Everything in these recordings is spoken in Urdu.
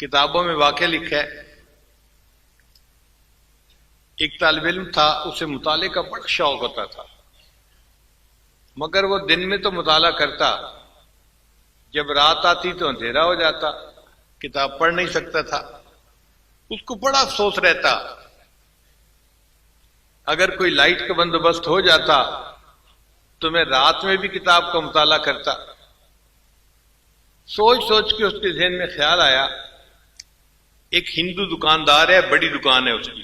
کتابوں میں واقعہ لکھا ہے، ایک طالب علم تھا، اسے مطالعے کا بڑا شوق ہوتا تھا، مگر وہ دن میں تو مطالعہ کرتا، جب رات آتی تو اندھیرا ہو جاتا، کتاب پڑھ نہیں سکتا تھا۔ اس کو بڑا افسوس رہتا، اگر کوئی لائٹ کا بندوبست ہو جاتا تو میں رات میں بھی کتاب کا مطالعہ کرتا۔ سوچ سوچ کے اس کے ذہن میں خیال آیا، ایک ہندو دکاندار ہے، بڑی دکان ہے اس کی،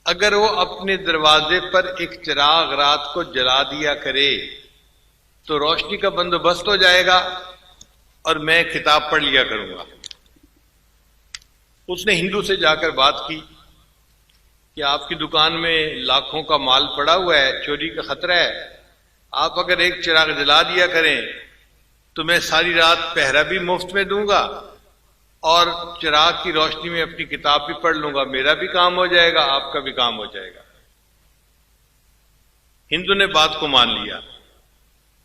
اگر وہ اپنے دروازے پر ایک چراغ رات کو جلا دیا کرے تو روشنی کا بندوبست ہو جائے گا اور میں کتاب پڑھ لیا کروں گا۔ اس نے ہندو سے جا کر بات کی کہ آپ کی دکان میں لاکھوں کا مال پڑا ہوا ہے، چوری کا خطرہ ہے، آپ اگر ایک چراغ جلا دیا کریں تو میں ساری رات پہرا بھی مفت میں دوں گا اور چراغ کی روشنی میں اپنی کتاب بھی پڑھ لوں گا، میرا بھی کام ہو جائے گا، آپ کا بھی کام ہو جائے گا۔ ہندو نے بات کو مان لیا۔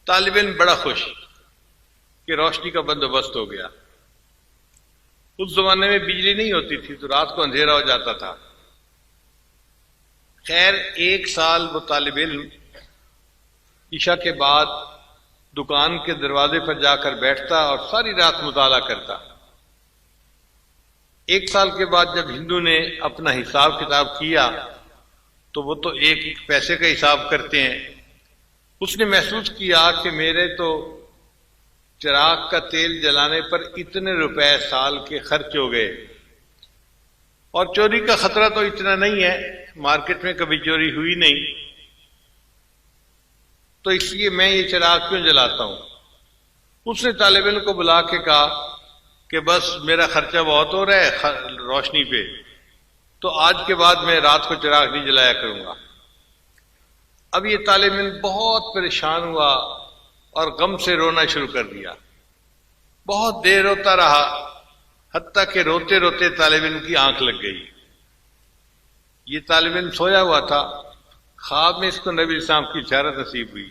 طالب علم بڑا خوش کہ روشنی کا بندوبست ہو گیا۔ اس زمانے میں بجلی نہیں ہوتی تھی تو رات کو اندھیرا ہو جاتا تھا۔ خیر، ایک سال وہ طالب علم عشاء کے بعد دکان کے دروازے پر جا کر بیٹھتا اور ساری رات مطالعہ کرتا۔ ایک سال کے بعد جب ہندو نے اپنا حساب کتاب کیا تو وہ تو ایک ایک پیسے کا حساب کرتے ہیں، اس نے محسوس کیا کہ میرے تو چراغ کا تیل جلانے پر اتنے روپے سال کے خرچ ہو گئے، اور چوری کا خطرہ تو اتنا نہیں ہے، مارکیٹ میں کبھی چوری ہوئی نہیں، تو اس لیے میں یہ چراغ کیوں جلاتا ہوں۔ اس نے طالب علم کو بلا کے کہا کہ بس میرا خرچہ بہت ہو رہا ہے روشنی پہ، تو آج کے بعد میں رات کو چراغ نہیں جلایا کروں گا۔ اب یہ طالب علم بہت پریشان ہوا اور غم سے رونا شروع کر دیا، بہت دیر روتا رہا، حتیٰ کہ روتے روتے طالب علم کی آنکھ لگ گئی۔ یہ طالب علم سویا ہوا تھا، خواب میں اس کو نبی علیہ السلام کی زیارت نصیب ہوئی،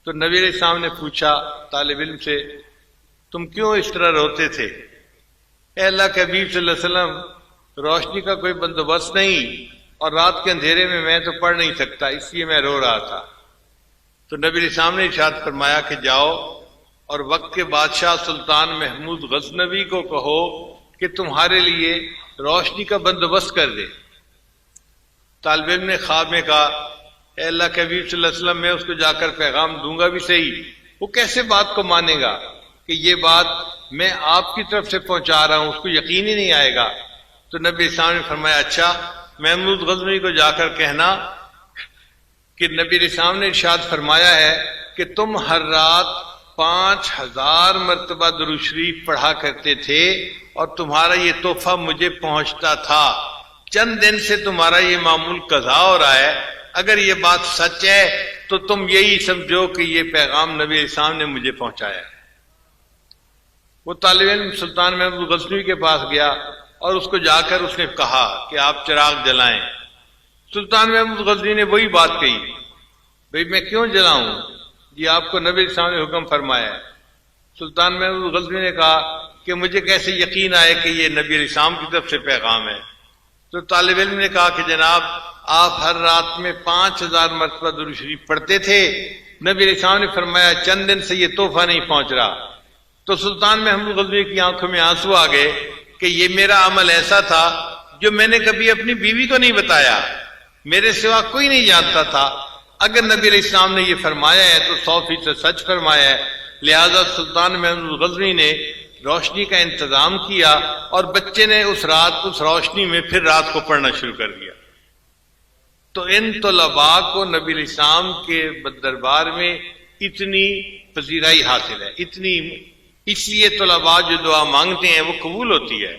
تو نبی علیہ السلام نے پوچھا طالب علم سے، تم کیوں اس طرح روتے تھے؟ اے اللہ کے حبیب صلی اللہ علیہ وسلم، روشنی کا کوئی بندوبست نہیں اور رات کے اندھیرے میں میں تو پڑھ نہیں سکتا، اس لیے میں رو رہا تھا۔ تو نبی علیہ السلام نے ارشاد فرمایا کہ جاؤ اور وقت کے بادشاہ سلطان محمود غزنوی کو کہو کہ تمہارے لیے روشنی کا بندوبست کر دے۔ طالب علم نے خواب میں کہا، اے اللہ کے حبیب صلی اللہ علیہ وسلم، میں اس کو جا کر پیغام دوں گا بھی صحیح، وہ کیسے بات کو مانے گا کہ یہ بات میں آپ کی طرف سے پہنچا رہا ہوں، اس کو یقین ہی نہیں آئے گا۔ تو نبی اسلام نے فرمایا، اچھا محمود غزنوی کو جا کر کہنا کہ نبی اسلام نے ارشاد فرمایا ہے کہ تم ہر رات 5000 مرتبہ درود شریف پڑھا کرتے تھے اور تمہارا یہ تحفہ مجھے پہنچتا تھا، چند دن سے تمہارا یہ معمول قضا ہو رہا ہے، اگر یہ بات سچ ہے تو تم یہی سمجھو کہ یہ پیغام نبی اسلام نے مجھے پہنچایا ہے۔ وہ طالب علم سلطان محمود غزنوی کے پاس گیا اور اس کو جا کر اس نے کہا کہ آپ چراغ جلائیں۔ سلطان محمود غزنوی نے وہی بات کہی، بھئی میں کیوں جلاؤں، یہ آپ کو نبی اسلام نے حکم فرمایا ہے۔ سلطان محمود غزنوی نے کہا کہ مجھے کیسے یقین آئے کہ یہ نبی علیہ السلام کی طرف سے پیغام ہے۔ تو طالب علم نے کہا کہ جناب، آپ ہر رات میں 5000 مرتبہ درود شریف پڑھتے تھے، نبی علیہ السلام نے فرمایا چند دن سے یہ تحفہ نہیں پہنچ رہا۔ تو سلطان محمود غزنوی کی آنکھوں میں آنسو آ گئے کہ یہ میرا عمل ایسا تھا جو میں نے کبھی اپنی بیوی کو نہیں بتایا، میرے سوا کوئی نہیں جانتا تھا، اگر نبی علیہ السلام نے یہ فرمایا ہے تو 100% سچ فرمایا ہے۔ لہذا سلطان محمود غزنوی نے روشنی کا انتظام کیا اور بچے نے اس رات اس روشنی میں پھر رات کو پڑھنا شروع کر دیا۔ تو ان طلباء کو نبی علیہ السلام کے دربار میں اتنی پذیرائی حاصل ہے، اتنی، اس لیے طلباء جو دعا مانگتے ہیں وہ قبول ہوتی ہے۔